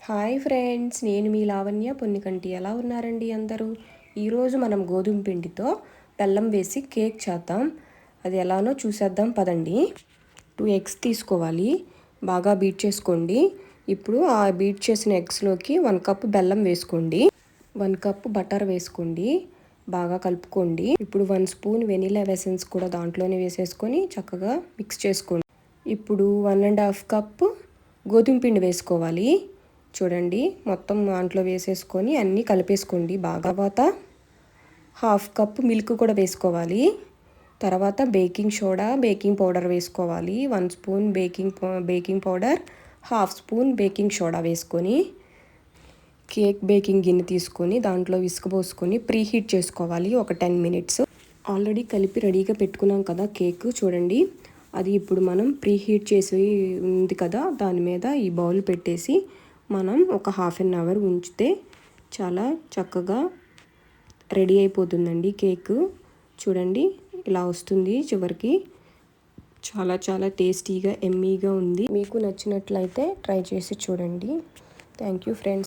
Hi friends, నేను మీ లావణ్య పొన్నికంటి. ఎలా ఉన్నారండి అందరూ? ఈరోజు మనం గోధుమ పిండితో బెల్లం వేసి కేక్ చేద్దాం. అది ఎలానో చూసేద్దాం పదండి. 2 ఎగ్స్ తీసుకోవాలి, బాగా బీట్ చేసుకోండి. ఇప్పుడు ఆ బీట్ చేసిన ఎగ్స్లోకి 1 కప్ బెల్లం వేసుకోండి, 1 కప్ బటర్ వేసుకోండి, బాగా కలుపుకోండి. ఇప్పుడు 1 స్పూన్ వెనిలా ఎసెన్స్ కూడా దాంట్లోనే వేసేసుకొని చక్కగా మిక్స్ చేసుకోండి. ఇప్పుడు 1.5 కప్ గోధుమ పిండి వేసుకోవాలి. చూడండి, మొత్తం దాంట్లో వేసేసుకొని అన్నీ కలిపేసుకోండి బాగా. తర్వాత 1/2 కప్ మిల్క్ కూడా వేసుకోవాలి. తర్వాత బేకింగ్ సోడా, బేకింగ్ పౌడర్ వేసుకోవాలి. 1 spoon baking powder, 1/2 spoon baking soda వేసుకొని కేక్ బేకింగ్ గిన్నె తీసుకొని దాంట్లో ఇసుక పోసుకొని ప్రీ హీట్ చేసుకోవాలి ఒక 10 మినిట్స్. ఆల్రెడీ కలిపి రెడీగా పెట్టుకున్నాం కదా కేక్, చూడండి. అది ఇప్పుడు మనం ప్రీ హీట్ చేసి ఉంది కదా, దాని మీద ఈ బౌల్ పెట్టేసి మనం ఒక 1/2 అవర్ ఉంచితే చాలా చక్కగా రెడీ అయిపోతుందండి కేక్. చూడండి, ఇలా వస్తుంది చివరికి. చాలా చాలా టేస్టీగా ఎమ్మీగా ఉంది. మీకు నచ్చినట్లయితే ట్రై చేసి చూడండి. Thank you friends.